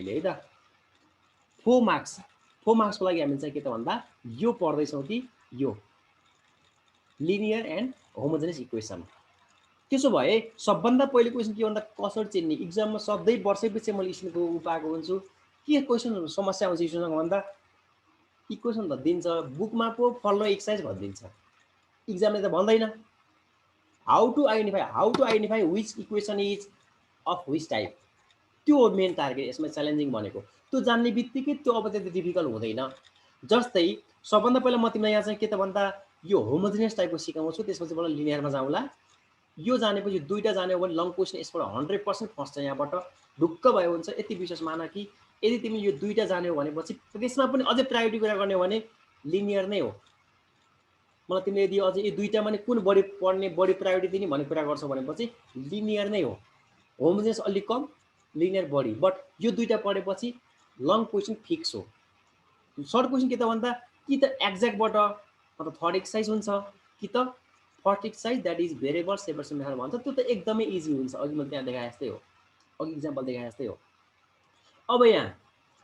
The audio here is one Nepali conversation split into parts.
अहिले है त 4 मार्क्सको लागि हामी चाहिँ के त भन्दा यो पढ्दैछौँ कि यो लिनियर एन्ड होमोजेनियस इक्वेसन। त्यसो भए सबभन्दा पहिलो क्वेसन के भन्दा कसरी चिन्ने इक्जाममा सधैँ वर्षैपछि मैले स्टुडेन्टको पाएको हुन्छु के क्वेसन समस्या आउँछ स्टुडेन्टसँग भन्दा इक्वेसन त दिन्छ बुकमा पो फल्लो एक्सर्साइज भनिदिन्छ इक्जामले त भन्दैन how to identify which equation is of which type त्यो हो मेन टार्गेट यसमा च्यालेन्जिङ भनेको त्यो जान्ने बित्तिकै त्यो अब त्यति डिफिकल्ट हुँदैन। जस्तै सबभन्दा पहिला म तिमीलाई यहाँ चाहिँ के त भन्दा यो होमोजेनियस टाइपको सिकाउँछु त्यसपछि मलाई लिनियरमा जाउँला। यो जानेपछि दुईटा जाने हो भने लङ क्वेसन यसबाट 100% फस्छ यहाँबाट ढुक्क भयो हुन्छ यति विश्वास मान कि यदि तिमी यो दुईटा जाने हो भनेपछि त्यसमा पनि अझै प्रायोरिटी कुरा गर्ने हो भने लिनियर नै हो। मलाई तिमीले यदि अझै यो दुईटामा कुन बढी पढ्ने बढी प्रायोरिटी दिने भन्ने कुरा गर्छौ भनेपछि लिनियर नै हो। होमोजेनियस अलिक कम लिनियर बढी बट यो दुईटा पढेपछि लङ क्वेसन फिक्स हो। सर्ट क्वेसन के त भन्दा कि त एक्ज्याक्टबाट मतलब थर्ड एक्सर्साइज हुन्छ कि त first exercise that is variable separation method भन्छ त्यो त एकदमै इजी हुन्छ अघि मैले त्यहाँ देखाए जस्तै हो अघि इक्जाम्पल देखाए जस्तै हो। अब यहाँ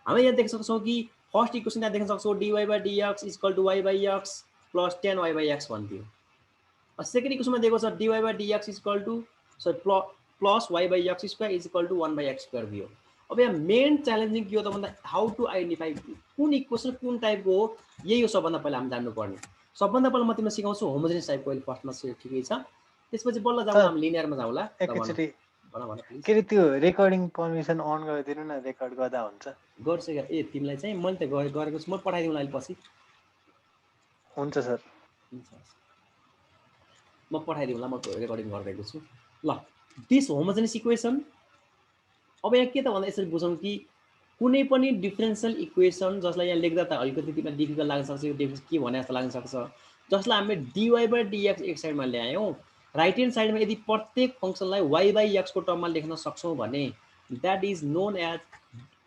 हामी यहाँ देख्न सक्छौँ कि फर्स्ट इक्वेसन यहाँ देख्न सक्छौँ dy/dx = y/x + 10y/x भन्थ्यो। सेकेन्ड इक्वेसनमा दिएको छ dy/dx + y/x² = 1/x² दियो। अब यहाँ मेन च्यालेन्जिङ के हो त भन्दा हाउ टु आइडेन्टिफाई कुन इक्वेसन कुन टाइपको हो यही हो सबभन्दा पहिला हामी जान्नुपर्ने। सबभन्दा पहिला म तिमीलाई सिकाउँछु होमोजेनियस टाइपको अहिले फर्स्टमा ठिकै छ त्यसपछि बल्ल जाउँला हामी लिनियरमा जाउँला। एकैचोटि के अरे त्यो रेकर्डिङ पर्मिसन अन गरिदिनु न रेकर्ड गर्दा हुन्छ गर्छु ए तिमीलाई चाहिँ मैले त गरेको छु म पठाइदिउँला अहिले पछि हुन्छ सर म पठाइदिउँला म रेकर्डिङ गरिदिएको छु ल। दिस होमोजेनियस इक्वेसन अब यहाँ के त भन्दा यसरी बुझौँ कि कुनै पनि डिफरेन्सियल इक्वेसन जसलाई यहाँ लेख्दा त अलिकति तिमीलाई डिफिकल्ट लाग्न सक्छ यो डिफरेन्स के भने जस्तो लाग्न सक्छ जसलाई हामीले dy/dx एक साइडमा ल्यायौँ राइट ह्यान्ड साइडमा यदि प्रत्येक फङ्सनलाई y/x को टर्ममा लेख्न सक्छौँ भने that is known as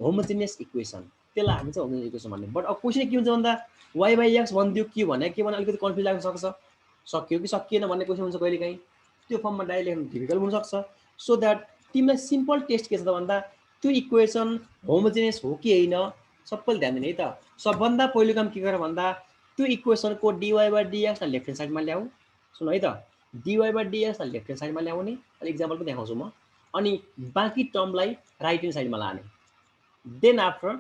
homogeneous equation त्यसलाई हामी चाहिँ होमोजेनियस इक्वेसन भन्ने। बट अब क्वेसन के हुन्छ भन्दा y/x भनिदियो के भने अलिकति कन्फ्युज लाग्न सक्छ सक्यो कि सकिएन भन्ने क्वेसन हुन्छ कहिलेकाहीँ त्यो फर्ममा डाइरेक्ट लेख्नु डिफिकल्ट हुनसक्छ। सो द्याट तिमीलाई सिम्पल टेस्ट के छ त भन्दा त्यो इक्वेसन होमोजेनियस हो कि होइन सबैले ध्यान दिने है त। सबभन्दा पहिलो काम के गर भन्दा त्यो इक्वेसनको dy/dx लाई लेफ्ट ह्यान्ड साइडमा ल्याऊ सुन है त dy/dx लाई लेफ्ट ह्यान्ड साइडमा ल्याउने अहिले इक्जाम्पल पनि देखाउँछु म अनि बाँकी टर्मलाई राइट ह्यान्ड साइडमा लाने। Then after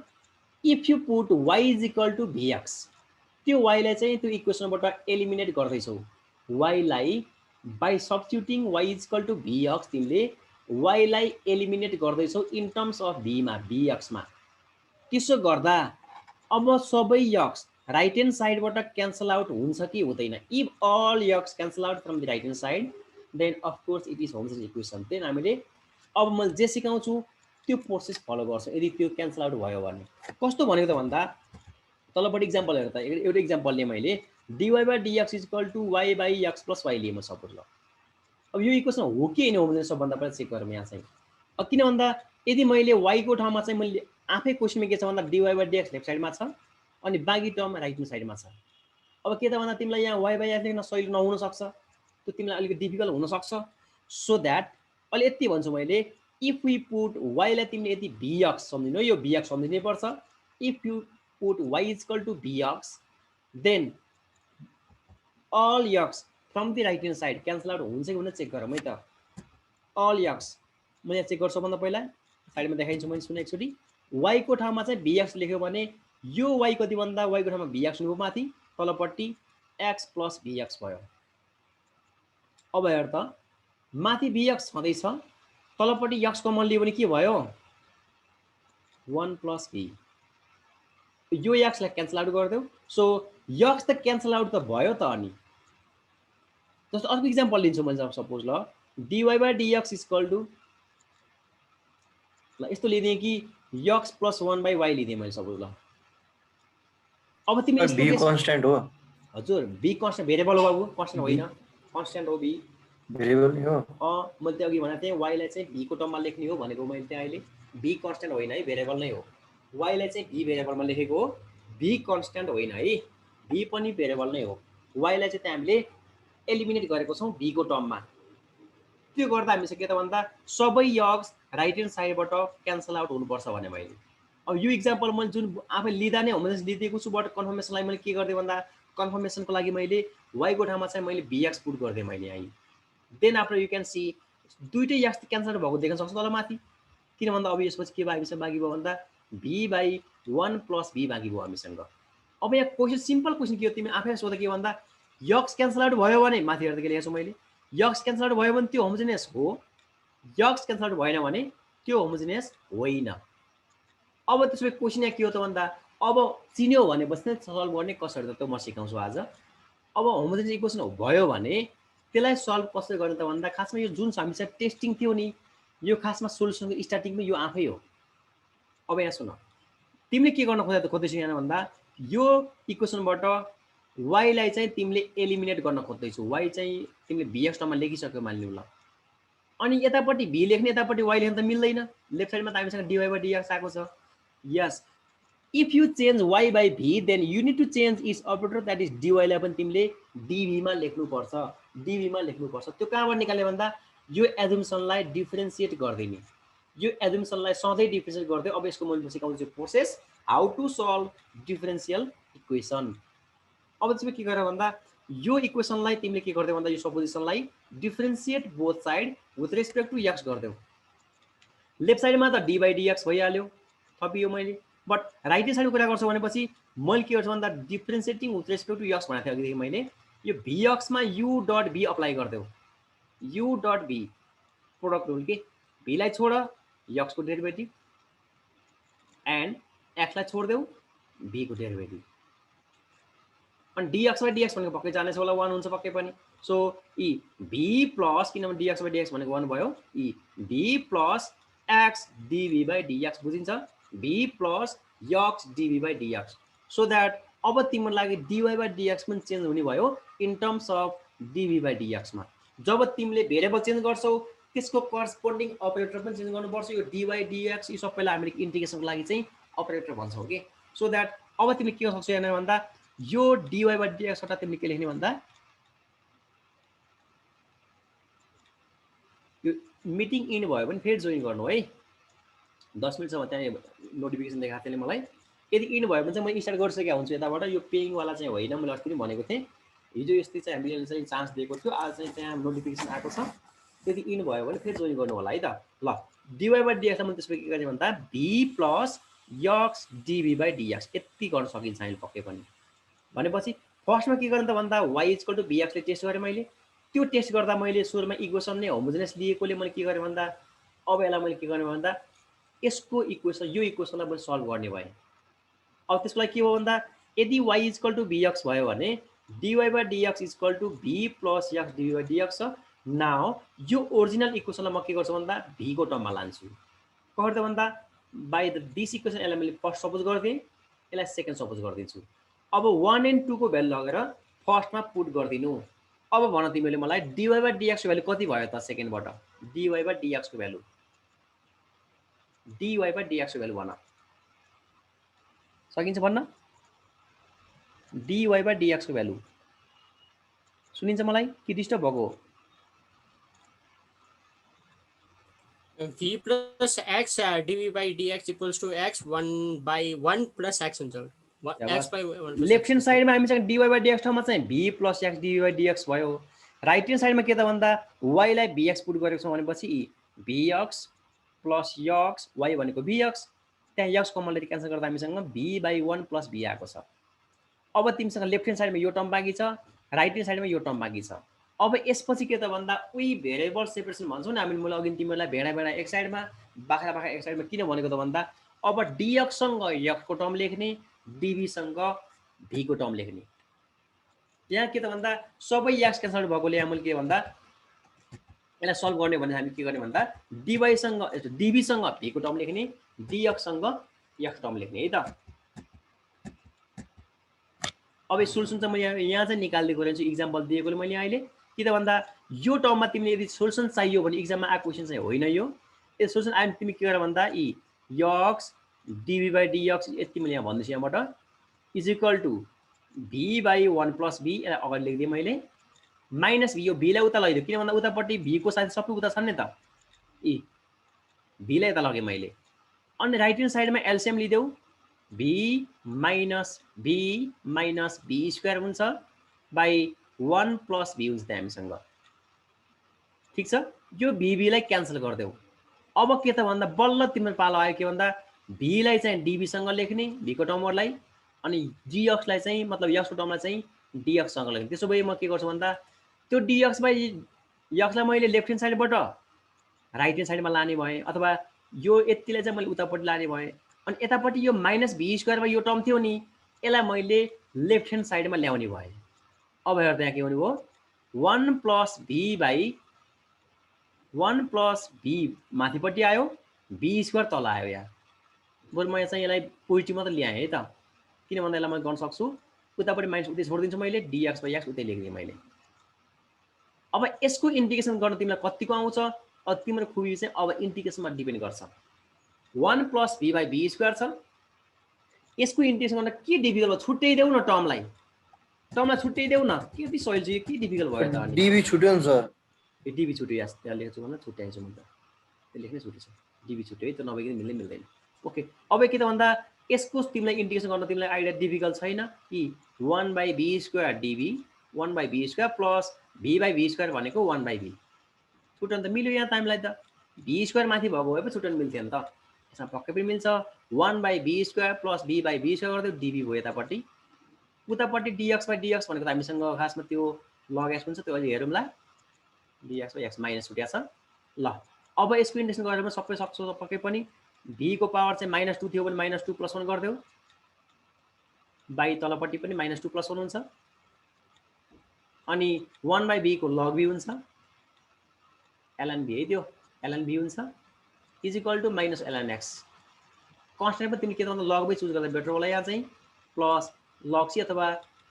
if you put y = vx त्यो वाइलाई चाहिँ त्यो इक्वेसनबाट एलिमिनेट गर्दैछौ वाइलाई बाई सब्स्टिट्युटिङ y = vx तिमीले वाइलाई एलिमिनेट गर्दैछौ इन टर्म्स अफ भीमा vxमा। त्यसो गर्दा अब सबै यक्स राइट ह्यान्ड साइडबाट क्यान्सल आउट हुन्छ कि हुँदैन if all x cancel out from the right hand side then of course it is homogeneous equation. Then हामीले अब मैले जे सिकाउँछु त्यो प्रोसेस फलो गर्छौँ यदि त्यो क्यान्सल आउट भयो भने कस्तो भनेको त भन्दा तलपट्टि इक्जाम्पल हेर त एउटा इक्जाम्पल लिएँ मैले dy/dx = y/x + y लिएँ म सपोज ल। अब यो इक्वेसन हो कि होइन होमोजेनियस सबभन्दा पहिला चेक गरौँ यहाँ चाहिँ किन भन्दा यदि मैले y को ठाउँमा चाहिँ मैले आफै क्वेसनमा के छ भन्दा dy/dx लेफ्ट साइडमा छ अनि बाँकी टर्म राइट ह्यान्ड साइडमा छ। अब के त भन्दा तिमीलाई यहाँ y/x लेख्न सजिलो नहुनसक्छ त्यो तिमीलाई अलिकति डिफिकल्ट हुनसक्छ। सो द्याट अहिले यति भन्छु मैले इफ वी पुट वाइलाई तिमीले यदि vx सम्झिनु यो vx सम्झिनै पर्छ if you put y = vx then all x from the right hand side cancel out हुन्छ कि हुँदैन चेक गरौँ है त। अल यक्स म यहाँ चेक गर्छु भन्दा पहिला साइडमा देखाइदिन्छु मैले सुने एकचोटि y को ठाउँमा चाहिँ vx लेख्यो भने यो y कति भन्दा y को ठाउँमा vx हुनु माथि तलपट्टि x + vx भयो। अब हेर त माथि vx छँदैछ तलपट्टि x कमन लियो भने के भयो 1 + v यो x लाई क्यान्सल आउट गरिदेऊ। सो x त क्यान्सल आउट त भयो त अनि जस्तो अर्को इक्जाम्पल लिन्छु मैले सपोज ल dy/dx = ल यस्तो लिदिएँ कि x + 1/y लिदिएँ मैले सपोज ल। अब तिमी b कन्स्ट्यान्ट हो हजुर b कन्स्ट्यान्ट भेरिएबल हो बाबु कन्स्ट्यान्ट होइन कन्स्ट्यान्ट हो b भेरिएबल नि हो। मैले त्यो अघि भनेको थिएँ y लाई चाहिँ v को टर्ममा लेख्ने हो भनेको मैले त्यहाँ अहिले b कन्स्ट्यान्ट होइन है भेरिएबल नै हो y लाई चाहिँ v भेरिएबलमा लेखेको हो v कन्स्ट्यान्ट होइन है v पनि भेरिएबल नै हो y लाई चाहिँ त्यहाँ हामीले एलिमिनेट गरेको छौँ v को टर्ममा। त्यो गर्दा हामी चाहिँ के त भन्दा सबै यक्स राइट ह्यान्ड साइडबाट क्यान्सल आउट हुनुपर्छ भने मैले अब यो इक्जाम्पल मैले जुन आफै लिँदा नै होमोजेनियस लिदिएको छु, बट कन्फर्मेसनलाई मैले के गर्दै भन्दा कन्फर्मेसनको लागि मैले y को ठाउँमा चाहिँ मैले bx पुट गर्दै मैले यहाँ। Then after you can see दुईटै x क्यान्सल भएको देख्न सक्छ तल माथि, किन भन्दा अब यसपछि के बाँकी छ, बाँकी भयो भन्दा v/1 + v बाँकी भयो हामीसँग। अब यहाँ क्वेसन सिम्पल क्वेसन के हो, तिमी आफै सोध के भन्दा x क्यान्सल आउट भयो भने माथि हेर्दै के लेखेको छु मैले, x क्यान्सल आउट भयो भने त्यो होमोजेनियस हो, x क्यान्सल आउट भएन भने त्यो होमोजेनियस होइन। अब त्यसपछि क्वेसन यहाँ के हो त भन्दा अब चिन्यो भनेपछि सल्भ गर्ने कसरी त त्यो म सिकाउँछु आज। अब होमोजेनियस इक्वेसन भयो भने त्यसलाई सल्भ कसरी गर्ने त भन्दा खासमा यो जुन हामीसँग टेस्टिङ थियो नि, यो खासमा सोल्युसनको स्टार्टिङमा यो आफै हो। अब यहाँ सुन, तिमीले के गर्न खोज्दैछौ यहाँ भन्दा यो इक्वेसनबाट y लाई चाहिँ तिमीले एलिमिनेट गर्न खोज्दैछौ। y चाहिँ तिमीले bx टर्ममा लेखिसक्यो मानिलिउ ल, अनि यतापट्टि v लेख्ने यतापट्टि y लेख्न त मिल्दैन। लेफ्ट साइडमा त हामीसँग dy/dx आएको छ। Yes, if you change y by v then you need to change its operator, that is dy लाई पनि तिमीले dv मा लेख्नुपर्छ, dv मा लेख्नुपर्छ। त्यो कहाँबाट निकाल्ने भन्दा यो एजुम्सनलाई डिफरेन्सिएट गर्दिने, यो एजुम्सनलाई सधैँ डिफरेन्सिएट गर्दै। अब यसको मैले सिकाउँछु process how to solve differential equation. अब चाहिँ के गरेर भन्दा यो इक्वेसनलाई तिमीले के गर्दै भन्दा यो सपोजिसनलाई differentiate both side with respect to x गर्दै। लेफ्ट साइडमा त d/dx भइहाल्यो, थपियो मैले, बट राइट ह्यान्ड साइडको कुरा गर्छु भनेपछि मैले के गर्छु भन्दा डिफरेन्सिएटिङ विथ रेस्पेक्ट टु x भनेको थिएँ अघिदेखि मैले, यो vx मा u.v अप्लाई गरिदेऊ, u.v प्रोडक्ट रुल के, v लाई छोड x को डेरिभेटिभ एन्ड x लाई छोडिदेऊ v को डेरिभेटिभ, अनि dx/dx भनेको पक्कै जानेछ होला 1 हुन्छ पक्कै पनि। सो ई v प्लस, किनभने dx/dx भनेको 1 भयो, ई v प्लस x dv/dx बुझिन्छ, v plus x dv/dx, so that अब तिम्रो लागि dy/dx पनि चेन्ज हुने भयो इन टर्म्स अफ dv/dx मा। जब तिमीले भेरिएबल चेन्ज गर्छौ त्यसको करस्पोन्डिङ अपरेटर पनि चेन्ज गर्नुपर्छ। यो dy/dx यो सबैलाई हामीले इन्टिग्रेसनको लागि चाहिँ अपरेटर भन्छौँ कि, सो द्याट अब तिमीले के गर्न सक्छौ यहाँ भन्दा यो dy/dx बाट तिमीले के लेख्ने भन्दा यो मिटिङ इन भयो भने फेरि जोइन गर्नु है, 10 मिनटसम्म त्यहाँ नोटिफिकेसन देखाएको थिएँ मलाई। यदि इन भयो भने चाहिँ म स्टार्ट गरिसकेको हुन्छु यताबाट, यो पेइङवाला चाहिँ होइन, मैले अस्ति पनि भनेको थिएँ। हिजो यस्तै चाहिँ हामीले चाहिँ चान्स दिएको थियो, आज चाहिँ त्यहाँ नोटिफिकेसन आएको छ। यदि इन भयो भने फेरि जोइन गर्नु होला है त। ल dy/dx मैले त्यसपछि के गर्ने भन्दा v प्लस x dv/dx यति गर्न सकिन्छ अहिले पक्कै पनि। भनेपछि फर्स्टमा के गर्ने त भन्दा y = bx ले टेस्ट गरेँ मैले, त्यो टेस्ट गर्दा मैले सुरुमा इक्वेसन नै होमोजेनियस लिएकोले मैले के गरेँ भन्दा अब यसलाई मैले के गर्ने भन्दा यसको इक्वेसन, यो इक्वेसनलाई मैले सल्भ गर्ने भएँ। अब त्यसको लागि के भयो भन्दा यदि y = bx भयो भने dy/dx = v plus x dv/dx छ। नाउ यो ओरिजिनल इक्वेसनलाई म के गर्छु भन्दा v को टर्ममा लान्छु। कसरी त भन्दा बाई दिस इक्वेसन, यसलाई मैले फर्स्ट सपोज गरिदिएँ, यसलाई सेकेन्ड सपोज गरिदिन्छु। अब 1 and 2 को भ्यालु लगेर फर्स्टमा पुट गरिदिनु। अब भन तिमीले मलाई dy/dx को भ्यालु कति भयो त सेकेन्डबाट, dy/dx को भ्यालु, dy/dx को भ्यालु भन सकिन्छ भन्न, dy/dx को भ्यालु सुनिन्छ मलाई कि डिस्टर्ब भएको हो? v plus x dv/dx equals to x 1/1 plus x हुन्छ, x by 1। लेफ्ट ह्यान्ड साइडमा हामीसँग dy/dx ठाउँमा चाहिँ v प्लस x dv/dx भयो। राइट ह्यान्ड साइडमा के त भन्दा y लाई bx पुट गरेको छौँ भनेपछि vx प्लस x, y भनेको vx, त्यहाँ x को मैले क्यान्सल गर्दा हामीसँग v/1 प्लस v आएको छ। अब तिमीसँग लेफ्ट ह्यान्ड साइडमा यो टर्म बाँकी छ, राइट ह्यान्ड साइडमा यो टर्म बाँकी छ। अब यसपछि के त भन्दा उही भेरिएबल सेपरेसन भन्छौँ नि हामीले, मैले अघि तिमीहरूलाई भेडा एक साइडमा बाख्रा एक साइडमा किन भनेको त भन्दा अब dx सँग x को टर्म लेख्ने, dv सँग v को टर्म लेख्ने। यहाँ के त भन्दा सबै x क्यान्सल भएकोले यहाँ मैले के भन्दा यसलाई सल्भ गर्ने भने हामी के गर्ने भन्दा dy सँग dv सँग v को टर्म लेख्ने, dx सँग x टर्म लेख्ने है त। अब सोल्युसन चाहिँ म यहाँ चाहिँ निकालिदिएको रहेछु इक्जाम्पल दिएकोले मैले अहिले, कि त भन्दा यो टर्ममा तिमीले यदि सोल्युसन चाहियो भने इक्जाममा आएको क्वेसन चाहिँ होइन यो, यो सोल्युसन आयो भने तिमी के गर भन्दा x dv/dx यति मैले यहाँ भन्दैछु यहाँबाट = v/1 + v, यसलाई अगाडि लेखिदिएँ मैले, माइनस v, यो v लाई उता लैदियो किन भन्दा उतापट्टि v को साथ सबै उता छन् नि त, v लाई यता लगेँ मैले, अनि राइट ह्यान्ड साइडमा एलसिएम लिदेऊ v माइनस b स्क्वायर हुन्छ बाई 1 प्लस b हुन्छ त्यहाँ हामीसँग ठीक छ यो v लाई क्यान्सल गरिदेऊ अब के त भन्दा बल्ल तिम्रो पालो आयो के भन्दा v लाई चाहिँ dv सँग लेख्ने v को टर्महरुलाई अनि dx लाई चाहिँ मतलब x को टर्मलाई चाहिँ dx सँग लेख्ने त्यसो भए म के गर्छु भन्दा त्यो dx बाइ x लाई मैले लेफ्ट ह्यान्ड साइडबाट राइट ह्यान्ड साइडमा लाने भए अथवा यो यतिलाई चाहिँ मैले उतापट्टि लाने भए अनि यतापट्टि यो माइनस v स्क्वायर मा यो टर्म थियो नि यसलाई मैले लेफ्ट ह्यान्ड साइडमा ल्याउने भए अब हेर त्यहाँ के हुने भयो 1 प्लस v माथिपट्टि आयो v स्क्वायर तल आयो यहाँ बरु म चाहिँ यसलाई पोजिटिभ मात्र ल्याएँ है त किन भन्दा यसलाई म गर्न सक्छु उतापट्टि माइनस उतै छोडिदिन्छु मैले dx बाइ x उतै लेख्दिएँ मैले अब यसको इन्टिग्रेसन गर्न तिमीलाई कतिको आउँछ अब तिम्रो खुबी चाहिँ अब इन्टिग्रेसनमा डिपेन्ड गर्छ 1 plus v by v square छ यसको इन्टिग्रेसन गर्न के डिफिकल्ट भयो छुट्याइदेऊ न टर्मलाई छुट्याइदेऊ न के सजिलो छ के डिफिकल्ट भयो त अनि dv छुट्यो नि सर यो dv छुट्यो त्यहाँ लेख्छु भने छुट्याइछु म त त्यो लेख्नै छुट्यो छ dv छुट्यो है त्यो नभइकन मिल्दैन ओके अब के त भन्दा यसको तिमीलाई इन्टिग्रेसन गर्न तिमीलाई आइडिया डिफिकल्ट छैन कि 1 by v square dv 1 by v square plus v by v square भनेको 1 बाइ v छुट्याउन त मिल्यो यहाँ टाइमलाई त v स्क्वायर माथि भएको भए पो छुट्याउन मिल्थ्यो नि त यसमा पक्कै पनि मिल्छ 1 by v square plus v by v square गर्दै dv भयो यतापट्टि उतापट्टि dx बाइ dx भनेको त हामीसँग खासमा त्यो log x हुन्छ त्यो अहिले हेरौँला dx बाइ x माइनस छुट्या छ ल अब यसको इन्टिग्रेसन गरेर पनि सबै सक्छौ पक्कै पनि v को पावर चाहिँ -2 थियो भने -2 + 1 गर्देऊ बाइ तलपट्टि पनि -2 + 1 हुन्छ अनि 1 बाइ v को log v हुन्छ ln v है त्यो ln v हुन्छ is equal to minus ln x constant पनि तिमी के त भन्दा log v चुज गर्दा बेटर होला यहाँ चाहिँ प्लस log c अथवा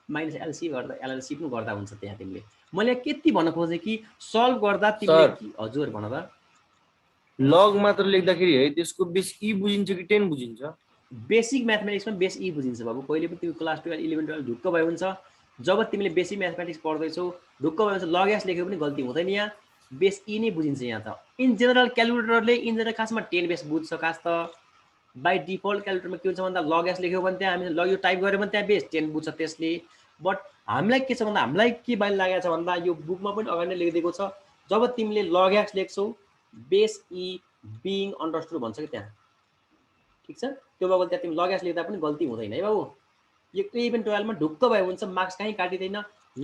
माइनस lc गर्दा ln c पनि गर्दा हुन्छ त्यहाँ तिमीले मैले केति भन्न खोजे कि सल्भ गर्दा तिमीले हजुर भन त लग मात्र लेख्दाखेरि है त्यसको बेस ई बुझिन्छ कि 10 बुझिन्छ बेसिक म्याथमेटिक्समा बेस ई बुझिन्छ बाबु कहिले पनि तिमी क्लास 12 11 12 ढुक्क भए हुन्छ जब तिमीले बेसिक म्याथमेटिक्स पढ्दैछौ ढुक्क भए हुन्छ लग एक्स लेखेको पनि गल्ती हुँदैन यहाँ बेस ई नै बुझिन्छ यहाँ त इन जेनरल क्यालकुलेटरले इन जेनरल खासमा 10 बेस बुझ्छ खास त बाइ डिफल्ट क्यालकुलेटरमा के हुन्छ भन्दा लग एक्स लेख्यो भने त्यहाँ हामी लग यो टाइप गर्यो भने त्यहाँ बेस 10 बुझ्छ त्यसले बट हामीलाई के छ भन्दा हामीलाई के बाइल लागेको छ भन्दा यो बुकमा पनि अगाडि नै लेखिदिएको छ जब तिमीले लग एक्स लेख्छौ बेस ई बिङ अन्डरस्टुड भन्छ कि त्यहाँ ठीक छ त्यो भएको त्यहाँ तिमी लग एक्स लेख्दा पनि गल्ती हुँदैन है बाबु यो 11 12 मा ढुक्क भए हुन्छ मार्क्स कहीँ काटिदैन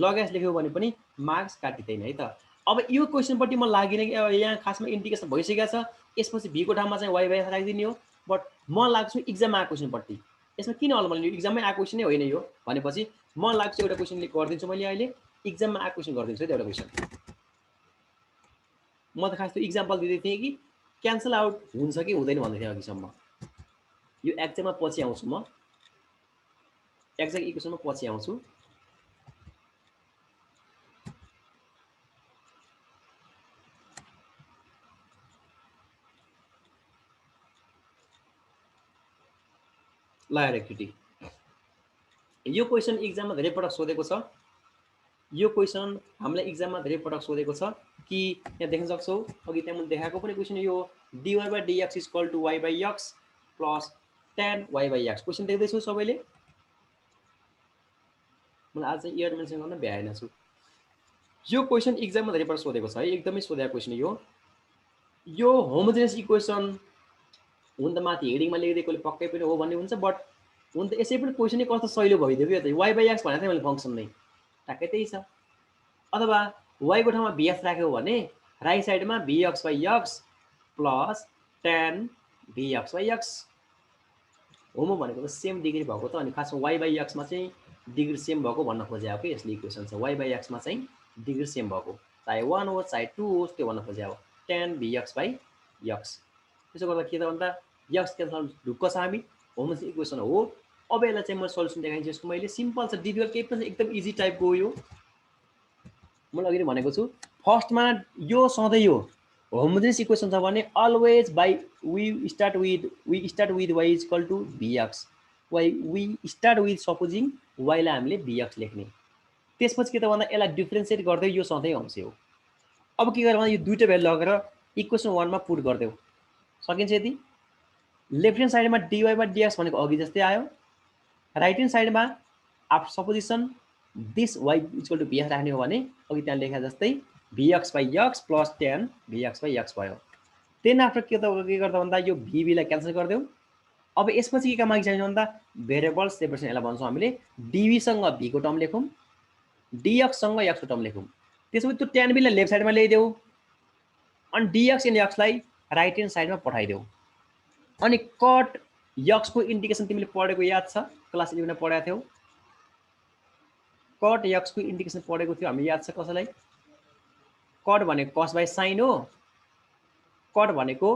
लग एक्स लेख्यो भने पनि मार्क्स काटिदैन है त अब यो क्वेशनपट्टि म लागिन यहाँ खासमा इन्टिग्रेसन भइसकेको छ यसपछि v को ठाउँमा चाहिँ y बाइ x राखिदिने हो बट म लाग्छु एक्जाममा आएको क्वेशनपट्टि यसमा किन होला मैले एक्जाममै आएको क्वेशन नै होइन यो भनेपछि म लाग्छु एउटा क्वेशन गरिदिन्छु मैले अहिले एक्जाममा आएको क्वेशन गरिदिन्छु है एउटा क्वेशन म त खास त्यो एक्जाम्पल दिँदै थिएँ कि क्यान्सल आउट हुन्छ कि हुँदैन भन्दै थिएँ अघिसम्म यो एक्जाममा पछि आउँछु म एक्ज्याक्ट इक्वेसनमा पछि आउँछु ल एकचोटि यो क्वेशन एक्जाममा धेरै पटक सोधेको छ यो क्वेशन हामीलाई एक्जाममा धेरै पटक सोधेको छ कि यहाँ देख्न सक्छौ अघि त्यहाँ मैले देखाएको पनि क्वेशन यो dy by dx is equal to y by x plus tan y by x question देख्दैछौ सबैले मलाई आज चाहिँ इयर मेन्सन गर्न भ्याएन छु यो क्वेशन एक्जाममा धेरै पटक सोधेको छ है एकदमै सोधेको क्वेशन यो होमोजेनियस इक्वेसन हुन त माथि हेडिङमा लेखिदिएकोले पक्कै पनि हो भन्ने हुन्छ बट हुन त यसै पनि क्वेशन नै कस्तो सहिलो भइदियो कि y by x भनेको थिएँ मैले फंक्सन नै ट्याक्कै त्यही छ अथवा y को ठाउँमा bx राख्यो भने राइट साइडमा bx by x plus tan bx by x होमो भनेको त सेम डिग्री भएको त अनि खासमा y by x मा चाहिँ डिग्री सेम भएको भन्न खोजे हो कि यसले इक्वेसन छ y by x मा चाहिँ डिग्री सेम भएको चाहे 1 होस् चाहे 2 होस् त्यो भन्न खोजे हो tan bx by x त्यसो गर्दा के त भन्दा x क्यान्सल ढुक्क छ हामी होमोजेनियस इक्वेसन हो अब यसलाई चाहिँ म सल्युसन देखाइदिन्छु यसको मैले सिम्पल छ डिफिकल्ट केही पनि एकदम इजी टाइपको हो यो मैले अघि नै भनेको छु फर्स्टमा यो सधैँ यो होमोजेनियस इक्वेसन छ भने always by we start with y is equal to bx we start with supposing y लाई हामीले bx लेख्ने त्यसपछि के त भन्दा यसलाई डिफरेन्सिएट गर्दै यो सधैँ आउँछ हो अब के गर्नु भन्दा यो दुईटा भ्यालु लगेर इक्वेसन 1 मा पुट गर्देऊ सकिन्छ यदि लेफ्ट ह्यान्ड साइडमा dy/dx भनेको अघि जस्तै आयो। राइट ह्यान्ड साइडमा after supposition this y equal to vx राख्ने हो भने अघि त्यहाँ लेखा जस्तै vx/x प्लस tan vx/x भयो। देन आफ्टर के गर्दा भन्दा यो v लाई क्यान्सल गरिदेऊ। अब यसपछि के काम मागिन्छ भन्दा भेरिएबल सेपरेसन यसलाई भन्छौँ हामीले। dv सँग v को टर्म लेखौँ, dx सँग x को टर्म लेखौँ। त्यसपछि त्यो tan v लाई लेफ्ट साइडमा ल्याइदेऊ अनि dx एन्ड x लाई राइट ह्यान्ड साइडमा पठाइदेऊ। अनि कट x को इन्डिकेसन तिमीले पढेको याद छ, क्लास 11 मा पढाएको थियौ। कट x को इन्डिकेसन पढेको थियो हामी, याद छ कसैलाई? कट भनेको कस बाइ साइन हो। कट भनेको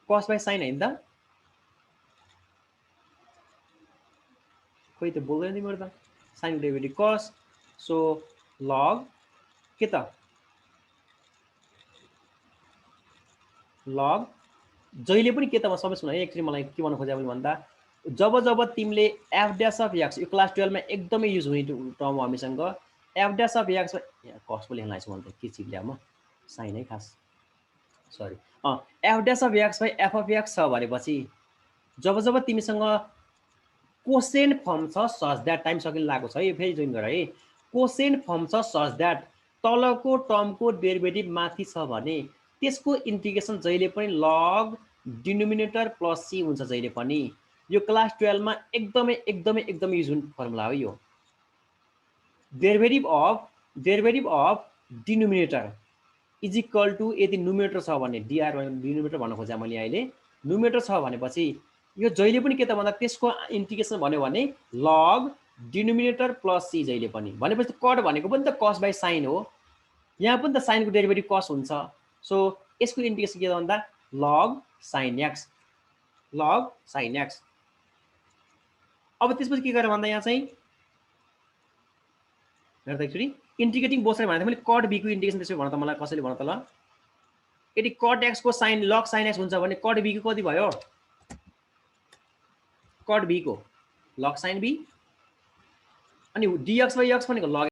कस बाइ साइन हैन त? खोइ त बोल्दैन तिमीहरु त। साइन डेरिभेटिभ कस, सो लग के त लग जहिले पनि के त म सबै सुन है एकचोटी मलाई के भन्न खोजेको भन्दा जब जब तिमीले f डैश अफ x यो क्लास 12 मा एकदमै युज हुने टर्म हो हामीसँग f डैश अफ x कस को लेख्न लाइछु भने के चिप्ल्या म साइन है खास sorry f dash of x by f of x छ भनेपछि जब जब तिमीसँग कोसेन्ट फर्म छ सच दैट टाइम सकिन लागेको छ है फेरि जोइन गर है। कोसेन्ट फर्म छ सच दैट तलको टर्मको डेरिभेटिभ माथि छ भने त्यसको इन्टिग्रेसन जहिले पनि लग डिनोमिनेटर प्लस c हुन्छ जहिले पनि। यो क्लास 12 मा एकदमै एकदमै एकदमै युज हुने फर्मुला हो यो। Derivative of denominator is equal to यदि न्युमिनेटर छ भने dr डिनोमिनेटर भन्न खोजे मैले अहिले न्युमिनेटर छ भनेपछि यो जहिले पनि के त भन्दा त्यसको इन्टिग्रेसन भन्यो भने लग डिनोमिनेटर प्लस c जहिले पनि। भनेपछि कट भनेको पनि त कस बाइ साइन हो, यहाँ पनि त साइनको डेरिभेटिभ कस हुन्छ। सो यसको इन्टिग्रेसन के त भन्दा लग साइन x, लग साइन x। अब त्यसपछि के गर्ने भन्दा यहाँ चाहिँ हेर त एकचोटी इन्टिग्रेटिङ बोथ साइड भनेको मैले कट b को इन्टिग्रेसन त्यसो भन्न त मलाई कसैले भन्न त ल यदि कट x को साइन लग साइन x हुन्छ भने कट b को कति भयो? कट b को लग साइन b अनि dx/x भनेको लग